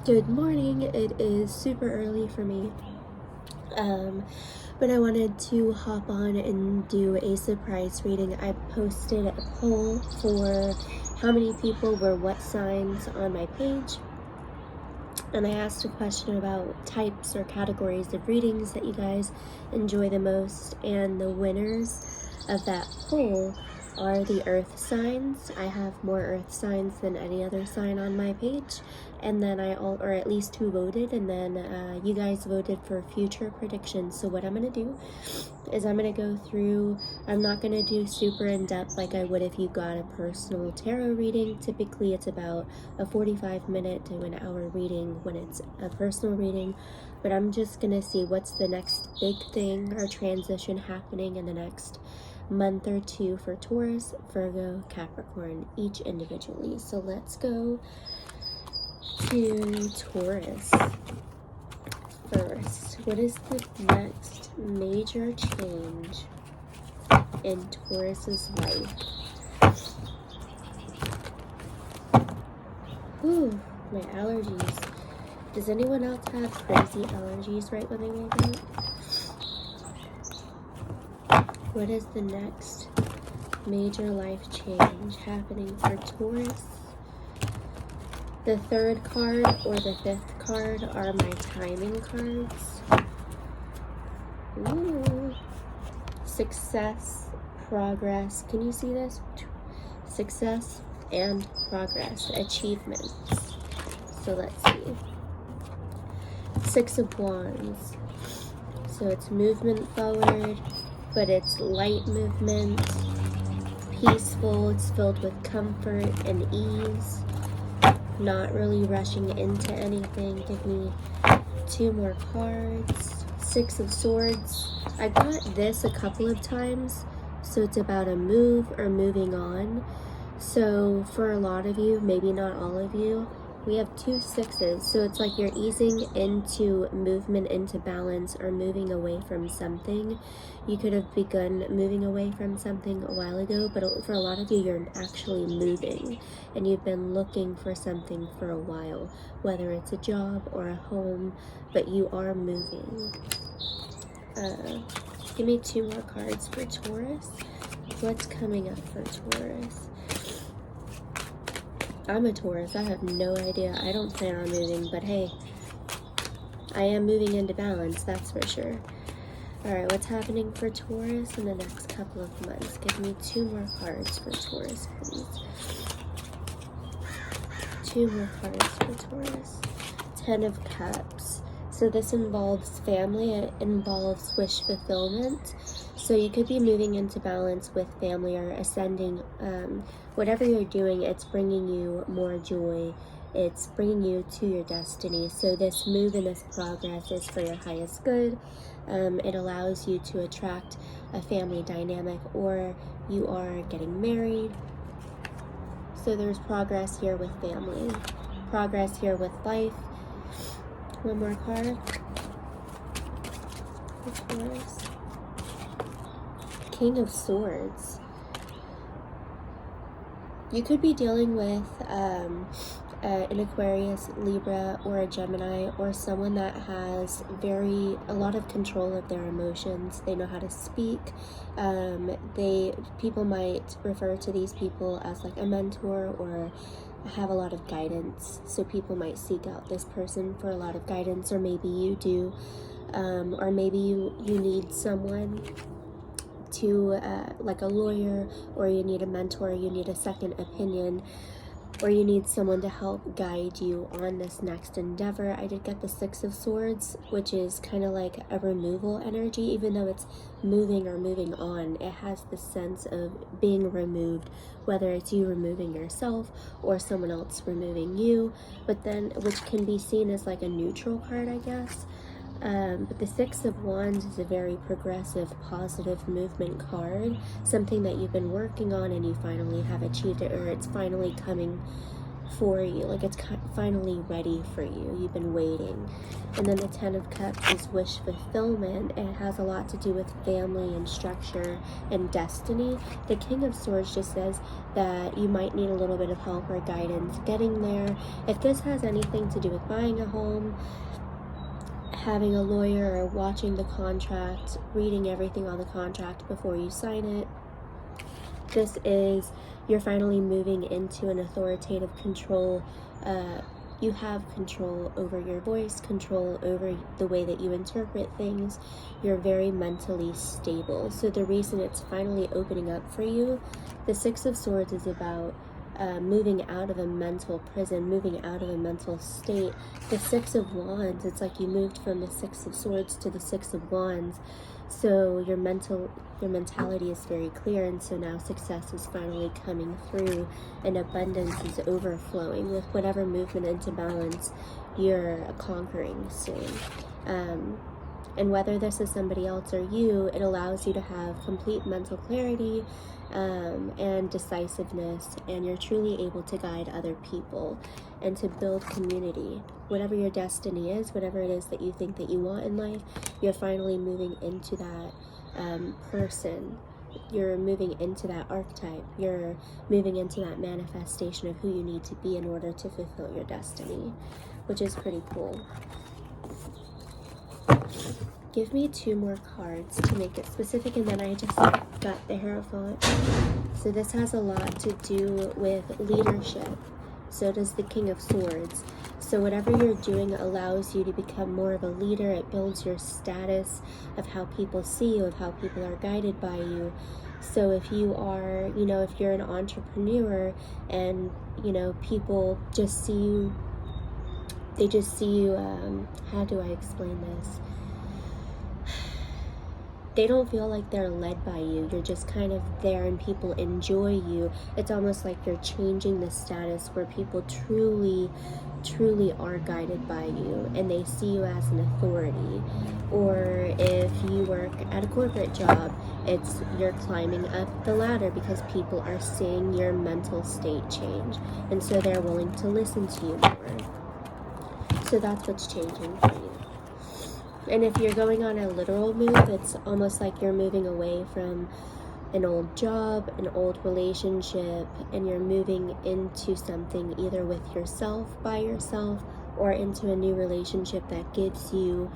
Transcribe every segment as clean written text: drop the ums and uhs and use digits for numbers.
Good morning. It is super early for me, but I wanted to hop on and do a surprise reading. I posted a poll for how many people were what signs on my page, and I asked a question about types or categories of readings that you guys enjoy the most, and the winners of that poll are the earth signs. I have more earth signs than any other sign on my page, and then or at least who voted, and then you guys voted for future predictions. So what I'm going to do is I'm going to go through, I'm not going to do super in-depth like I would if you got a personal tarot reading. Typically it's about a 45-minute to an hour reading when it's a personal reading, but I'm just going to see what's the next big thing or transition happening in the next month or two for Taurus, Virgo, Capricorn, each individually. So let's go to Taurus first. What is the next major change in Taurus's life? Ooh, my allergies. Does anyone else have crazy allergies right when they wake up? What is the next major life change happening for Taurus? The third card or the fifth card are my timing cards. Ooh. Success, progress. Can you see this? Success and progress, achievements. So let's see. Six of Wands. So it's movement forward, but it's light movement, peaceful, it's filled with comfort and ease, not really rushing into anything. Give me two more cards. Six of Swords. I got this a couple of times, so it's about a move or moving on. So for a lot of you, maybe not all of you, we have two sixes, so it's like you're easing into movement, into balance, or moving away from something. You could have begun moving away from something a while ago, but for a lot of you, you're actually moving, and you've been looking for something for a while, whether it's a job or a home, but you are moving. Give me two more cards for Taurus. What's coming up for Taurus? I'm a Taurus. I have no idea. I don't plan on moving, but hey, I am moving into balance, that's for sure. Alright, what's happening for Taurus in the next couple of months? Give me two more cards for Taurus, please. Two more cards for Taurus. Ten of Cups. So this involves family. It involves wish fulfillment. So you could be moving into balance with family or ascending. Whatever you're doing, it's bringing you more joy. It's bringing you to your destiny. So this move and this progress is for your highest good. It allows you to attract a family dynamic, or you are getting married. So there's progress here with family, progress here with life. One more card. Taurus. King of Swords. You could be dealing with an Aquarius, Libra, or a Gemini, or someone that has a lot of control of their emotions. They know how to speak. People might refer to these people as like a mentor or have a lot of guidance. So people might seek out this person for a lot of guidance, or maybe you do, or maybe you need someone to like a lawyer, or you need a mentor, you need a second opinion, or you need someone to help guide you on this next endeavor. I did get the Six of Swords, which is kind of like a removal energy. Even though it's moving or moving on, it has the sense of being removed, whether it's you removing yourself or someone else removing you, but then which can be seen as like a neutral card, I guess. But the Six of Wands is a very progressive, positive movement card, something that you've been working on and you finally have achieved it, or it's finally coming for you, like it's finally ready for you. You've been waiting. And then the 10 of Cups is wish fulfillment, and it has a lot to do with family and structure and destiny. The King of Swords just says that you might need a little bit of help or guidance getting there. If this has anything to do with buying a home, having a lawyer, or watching the contract, reading everything on the contract before you sign it, this is you're finally moving into an authoritative control. You have control over your voice, control over the way that you interpret things. You're very mentally stable. So the reason it's finally opening up for you, the 6 of Swords is about moving out of a mental prison, moving out of a mental state. The 6 of Wands, it's like you moved from the 6 of Swords to the 6 of Wands. So your mentality is very clear, and so now success is finally coming through, and abundance is overflowing. With whatever movement into balance, you're conquering soon. And whether this is somebody else or you, it allows you to have complete mental clarity and decisiveness, and you're truly able to guide other people and to build community. Whatever your destiny is, whatever it is that you think that you want in life, you're finally moving into that person. You're moving into that archetype. You're moving into that manifestation of who you need to be in order to fulfill your destiny, which is pretty cool. Give me 2 more cards to make it specific, and then I just got the Hierophant. So this has a lot to do with leadership. So does the King of Swords. So whatever you're doing allows you to become more of a leader. It builds your status of how people see you, of how people are guided by you. So if you are, if you're an entrepreneur and, people just see you, they just see you, how do I explain this? They don't feel like they're led by you. You're just kind of there and people enjoy you. It's almost like you're changing the status where people truly are guided by you and they see you as an authority. Or if you work at a corporate job, you're climbing up the ladder because people are seeing your mental state change, and so they're willing to listen to you more. So that's what's changing for you. And if you're going on a literal move, it's almost like you're moving away from an old job, an old relationship, and you're moving into something either with yourself, by yourself, or into a new relationship that gives you,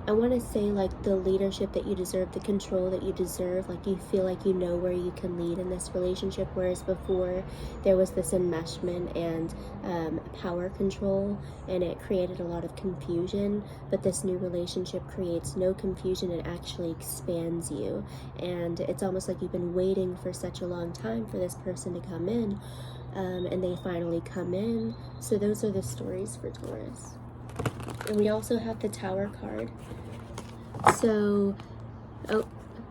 I want to say, like, the leadership that you deserve, the control that you deserve. Like, you feel like you know where you can lead in this relationship, whereas before there was this enmeshment and power control, and it created a lot of confusion. But this new relationship creates no confusion. It actually expands you, and it's almost like you've been waiting for such a long time for this person to come in, and they finally come in. So those are the stories for Taurus. And we also have the Tower card. So,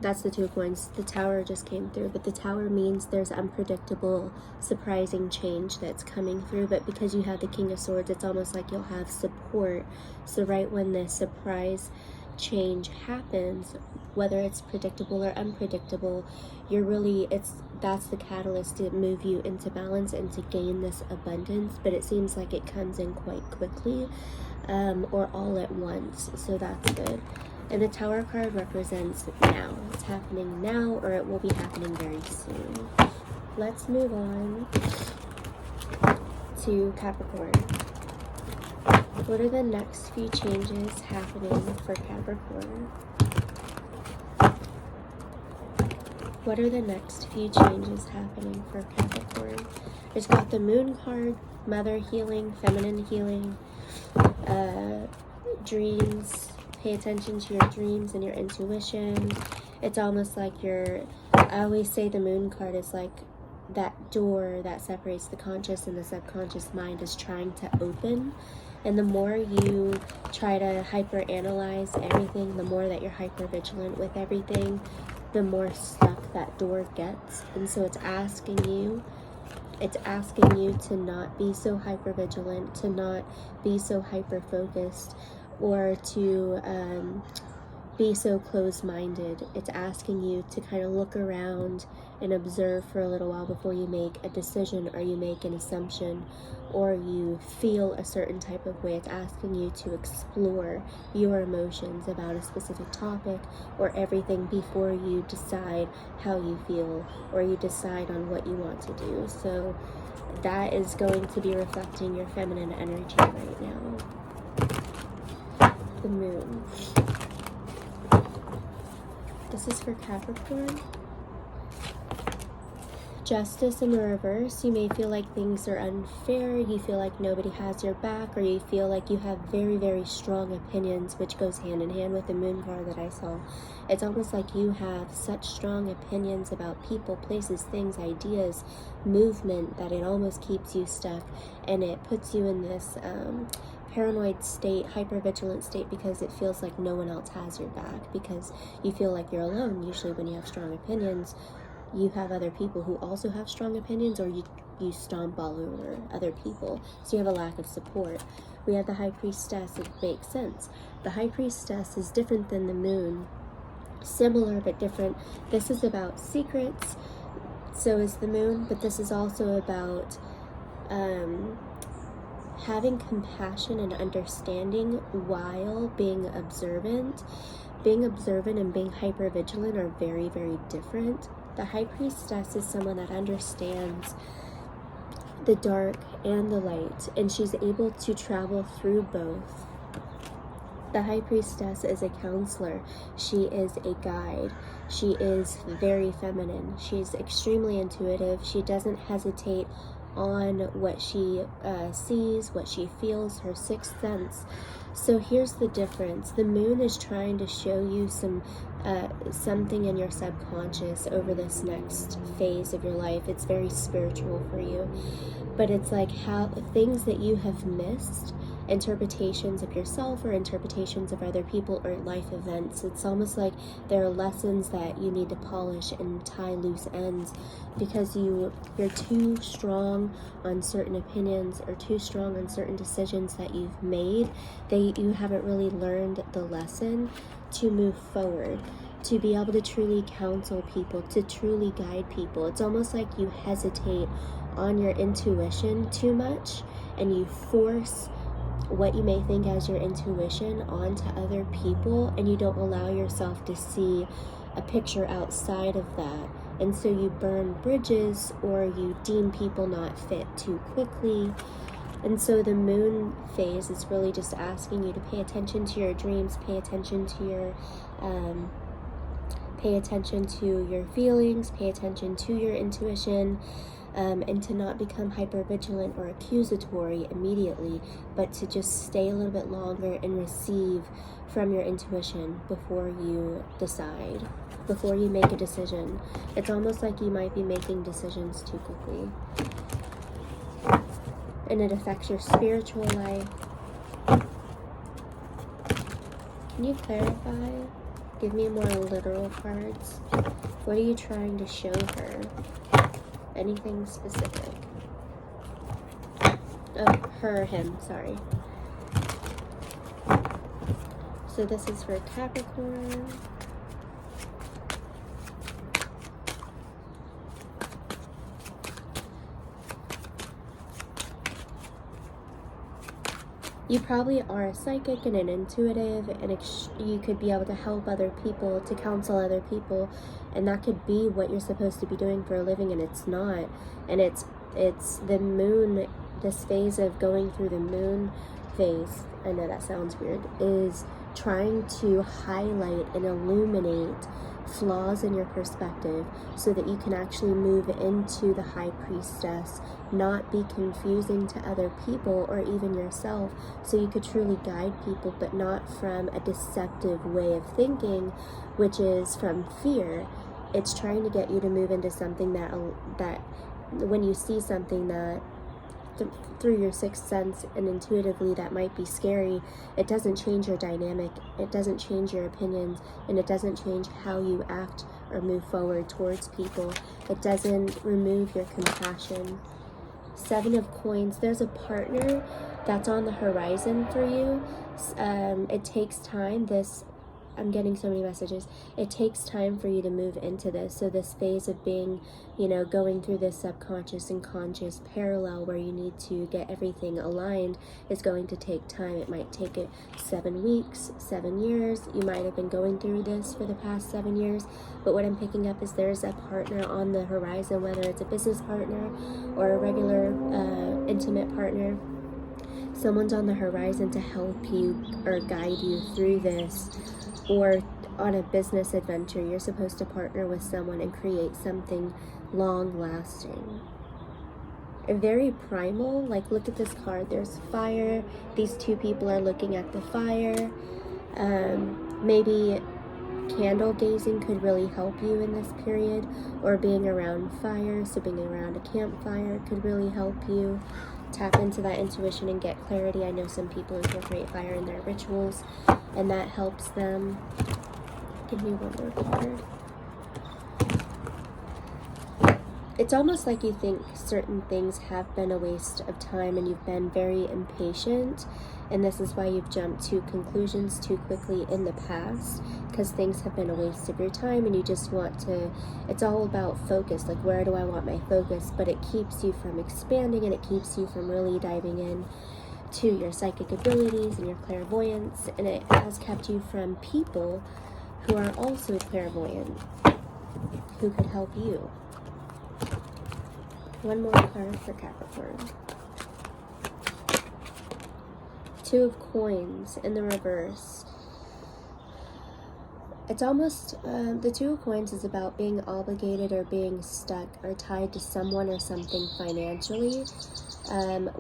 that's the 2 of Coins. The Tower just came through, but the Tower means there's unpredictable, surprising change that's coming through. But because you have the King of Swords, it's almost like you'll have support. So right when the surprise change happens, whether it's predictable or unpredictable, that's the catalyst to move you into balance and to gain this abundance. But it seems like it comes in quite quickly, or all at once, so that's good. And the Tower card represents now. It's happening now, or it will be happening very soon. Let's move on to Capricorn. What are the next few changes happening for Capricorn? What are the next few changes happening for Capricorn? It's got the Moon card, mother healing, feminine healing, dreams. Pay attention to your dreams and your intuition. It's almost like I always say the Moon card is like that door that separates the conscious and the subconscious mind is trying to open. And the more you try to hyper-analyze everything, the more that you're hyper-vigilant with everything, the more stuck that door gets. And so it's asking you to not be so hyper-vigilant, to not be so hyper-focused, or to be so closed-minded. It's asking you to kind of look around and observe for a little while before you make a decision, or you make an assumption, or you feel a certain type of way. It's asking you to explore your emotions about a specific topic or everything before you decide how you feel, or you decide on what you want to do. So that is going to be reflecting your feminine energy right now. The moon. This is for Capricorn. Justice in the reverse. You may feel like things are unfair, you feel like nobody has your back, or you feel like you have very, very strong opinions, which goes hand in hand with the moon card that I saw. It's almost like you have such strong opinions about people, places, things, ideas, movement, that it almost keeps you stuck, and it puts you in this paranoid state, hypervigilant state, because it feels like no one else has your back, because you feel like you're alone. Usually when you have strong opinions, you have other people who also have strong opinions, or you stomp all over other people, so you have a lack of support. We have the High Priestess. It makes sense. The High Priestess is different than the moon, similar but different. This is about secrets, so is the moon, but this is also about having compassion and understanding while being observant. Being observant and being hypervigilant are very, very different. The High Priestess is someone that understands the dark and the light, and she's able to travel through both. The High Priestess is a counselor. She is a guide. She is very feminine. She's extremely intuitive. She doesn't hesitate on what she sees, what she feels, her sixth sense. So here's the difference. The moon is trying to show you something in your subconscious over this next phase of your life. It's very spiritual for you, but it's like how things that you have missed, interpretations of yourself or interpretations of other people or life events. It's almost like there are lessons that you need to polish and tie loose ends, because you're too strong on certain opinions or too strong on certain decisions that you've made. You haven't really learned the lesson to move forward, to be able to truly counsel people, to truly guide people. It's almost like you hesitate on your intuition too much, and you force what you may think as your intuition onto other people, and you don't allow yourself to see a picture outside of that. And so you burn bridges, or you deem people not fit too quickly. And so the moon phase is really just asking you to pay attention to your dreams, pay attention to your feelings, pay attention to your intuition, and to not become hypervigilant or accusatory immediately, but to just stay a little bit longer and receive from your intuition before you decide, before you make a decision. It's almost like you might be making decisions too quickly, and it affects your spiritual life. Can you clarify? Give me more literal cards. What are you trying to show her? Anything specific? Oh, him, sorry. So this is for Capricorn. You probably are a psychic and an intuitive, and you could be able to help other people, to counsel other people, and that could be what you're supposed to be doing for a living, and it's not. And it's the moon, this phase of going through the moon phase, I know that sounds weird, is trying to highlight and illuminate flaws in your perspective so that you can actually move into the High Priestess, not be confusing to other people or even yourself, so you could truly guide people, but not from a deceptive way of thinking, which is from fear. It's trying to get you to move into something that when you see something that through your sixth sense and intuitively that might be scary, it doesn't change your dynamic, it doesn't change your opinions, and it doesn't change how you act or move forward towards people. It doesn't remove your compassion. Seven of Coins, there's a partner that's on the horizon for you. It takes time. This I'm getting so many messages. It takes time for you to move into this. So this phase of being, you know, going through this subconscious and conscious parallel where you need to get everything aligned is going to take time. It might take it 7 weeks, 7 years. You might have been going through this for the past 7 years. But what I'm picking up is there's a partner on the horizon, whether it's a business partner or a regular intimate partner. Someone's on the horizon to help you or guide you through this. Or on a business adventure, you're supposed to partner with someone and create something long-lasting. Very primal. Like, look at this card. There's fire. These two people are looking at the fire. Maybe candle gazing could really help you in this period, or being around fire, so being around a campfire could really help you tap into that intuition and get clarity. I know some people incorporate fire in their rituals and that helps them. Give me one more card. It's almost like you think certain things have been a waste of time and you've been very impatient, and this is why you've jumped to conclusions too quickly in the past, because things have been a waste of your time and you just want to, it's all about focus, like where do I want my focus, but it keeps you from expanding and it keeps you from really diving in to your psychic abilities and your clairvoyance, and it has kept you from people who are also clairvoyant, who could help you. One more card for Capricorn. Two of Coins in the reverse. It's almost, the Two of Coins is about being obligated or being stuck or tied to someone or something financially.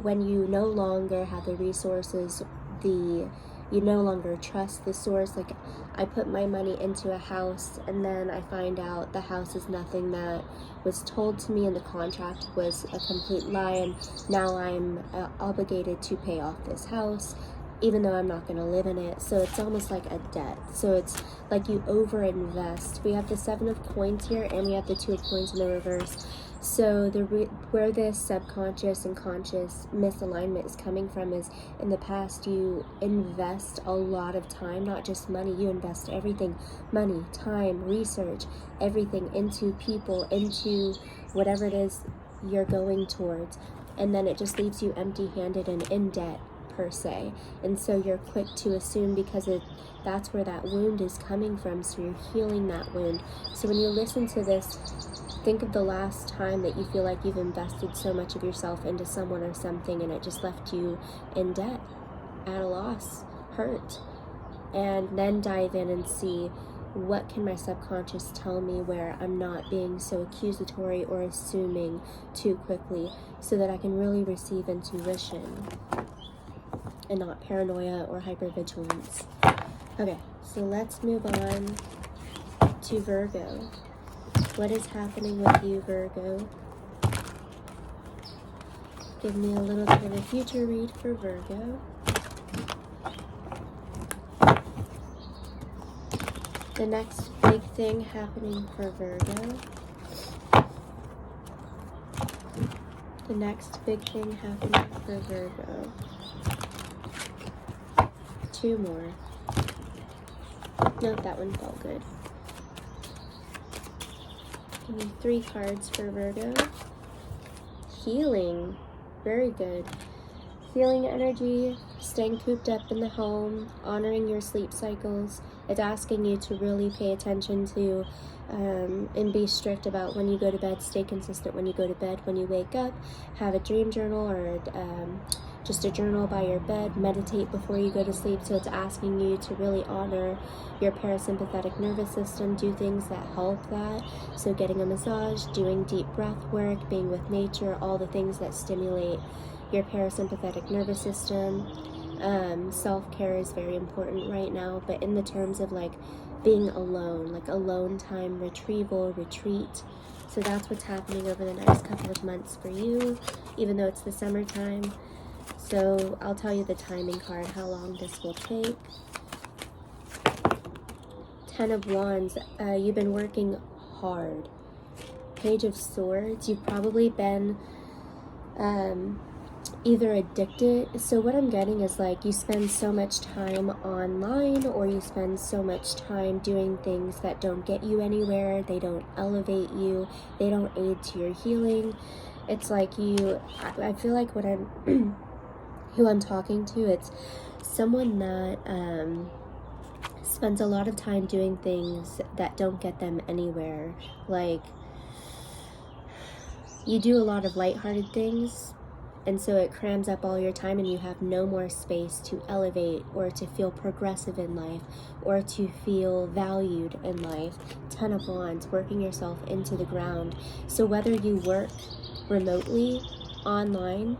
When you no longer have the resources, you no longer trust the source. Like, I put my money into a house and then I find out the house is nothing that was told to me and the contract was a complete lie, and now I'm obligated to pay off this house even though I'm not going to live in it. So it's almost like a debt. So it's like you overinvest. We have the Seven of Coins here and we have the Two of Coins in the reverse. So where this subconscious and conscious misalignment is coming from is, in the past you invest a lot of time, not just money, you invest everything, money, time, research, everything into people, into whatever it is you're going towards, and then it just leaves you empty-handed and in debt per se. And so you're quick to assume, because that's where that wound is coming from, so you're healing that wound. So when you listen to this, think of the last time that you feel like you've invested so much of yourself into someone or something and it just left you in debt, at a loss, hurt. And then dive in and see, what can my subconscious tell me where I'm not being so accusatory or assuming too quickly, so that I can really receive intuition and not paranoia or hypervigilance. Okay, so let's move on to Virgo. What is happening with you, Virgo? Give me a little bit of a future read for Virgo. The next big thing happening for Virgo. The next big thing happening for Virgo. Two more. Nope, that one felt good. Give me 3 cards for Virgo. Healing. Very good. Healing energy, staying cooped up in the home, honoring your sleep cycles. It's asking you to really pay attention to and be strict about when you go to bed. Stay consistent when you go to bed. When you wake up, have a dream journal or just a journal by your bed. Meditate before you go to sleep. So it's asking you to really honor your parasympathetic nervous system, do things that help that. So getting a massage, doing deep breath work, being with nature, all the things that stimulate your parasympathetic nervous system. Self-care is very important right now, but in the terms of like being alone, like alone time, retrieval, retreat. So that's what's happening over the next couple of months for you, even though it's the summertime. So I'll tell you the timing card, how long this will take. 10 of Wands, you've been working hard. Page of Swords, you've probably been either addicted. So what I'm getting is like you spend so much time online, or you spend so much time doing things that don't get you anywhere. They don't elevate you. They don't aid to your healing. It's like I feel like what I'm who I'm talking to, it's someone that spends a lot of time doing things that don't get them anywhere. Like, you do a lot of lighthearted things, and so it crams up all your time, and you have no more space to elevate or to feel progressive in life or to feel valued in life. 10 of Wands, working yourself into the ground. So whether you work remotely, online,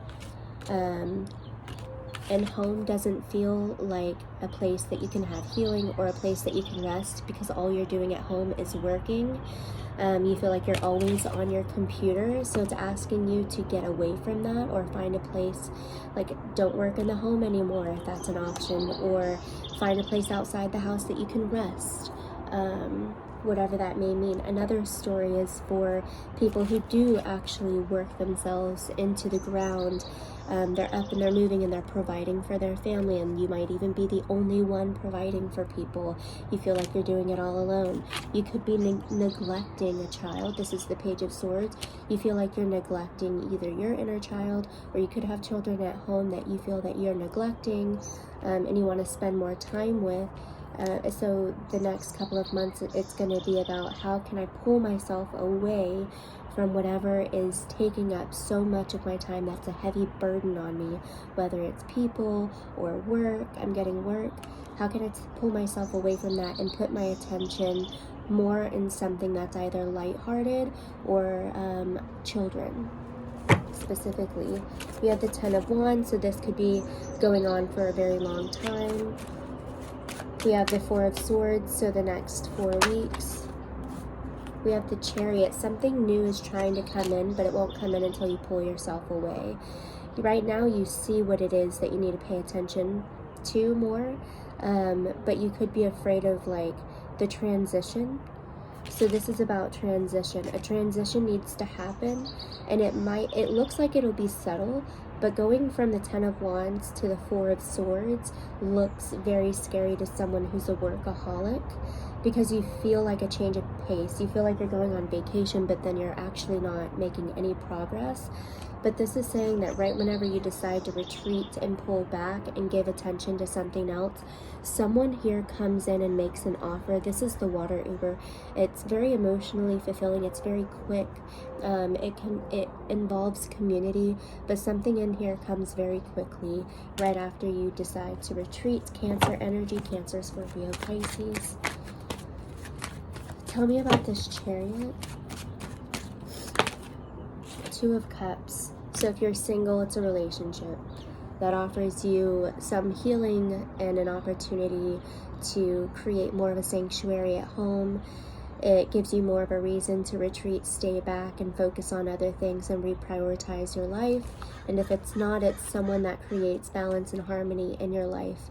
and home doesn't feel like a place that you can have healing or a place that you can rest, because all you're doing at home is working. You feel like you're always on your computer, so it's asking you to get away from that, or find a place, like, don't work in the home anymore if that's an option, or find a place outside the house that you can rest, whatever that may mean. Another story is for people who do actually work themselves into the ground. They're up and they're moving and they're providing for their family, and you might even be the only one providing for people. You feel like you're doing it all alone. You could be neglecting a child. This is the Page of Swords. You feel like you're neglecting either your inner child, or you could have children at home that you feel that you're neglecting, and you want to spend more time with. So the next couple of months, it's going to be about how can I pull myself away from whatever is taking up so much of my time that's a heavy burden on me, whether it's people or work. I'm getting work. How can I pull myself away from that and put my attention more in something that's either lighthearted or children? Specifically, we have the 10 of Wands, so this could be going on for a very long time. We have the 4 of Swords, so the next 4 weeks. We have the Chariot. Something new is trying to come in, but it won't come in until you pull yourself away. Right now, you see what it is that you need to pay attention to more, but you could be afraid of, like, the transition. So this is about transition. A transition needs to happen, and it looks like it'll be subtle, but going from the 10 of Wands to the 4 of Swords looks very scary to someone who's a workaholic, because you feel like a change of pace. You feel like you're going on vacation, but then you're actually not making any progress. But this is saying that right whenever you decide to retreat and pull back and give attention to something else, someone here comes in and makes an offer. This is the Water Uber. It's very emotionally fulfilling. It's very quick. It involves community, but something in here comes very quickly right after you decide to retreat. Cancer energy, Cancer, Scorpio, Pisces. Tell me about this Chariot. 2 of Cups. So if you're single, it's a relationship that offers you some healing and an opportunity to create more of a sanctuary at home. It gives you more of a reason to retreat, stay back, and focus on other things and reprioritize your life. And if it's not, it's someone that creates balance and harmony in your life.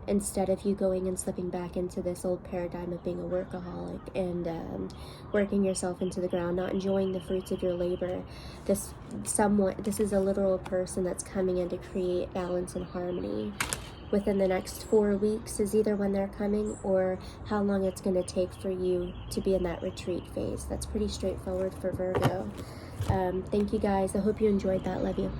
Instead of you going and slipping back into this old paradigm of being a workaholic and working yourself into the ground, not enjoying the fruits of your labor. This is a literal person that's coming in to create balance and harmony. Within the next 4 weeks is either when they're coming or how long it's going to take for you to be in that retreat phase. That's pretty straightforward for Virgo. Thank you guys. I hope you enjoyed that. Love you.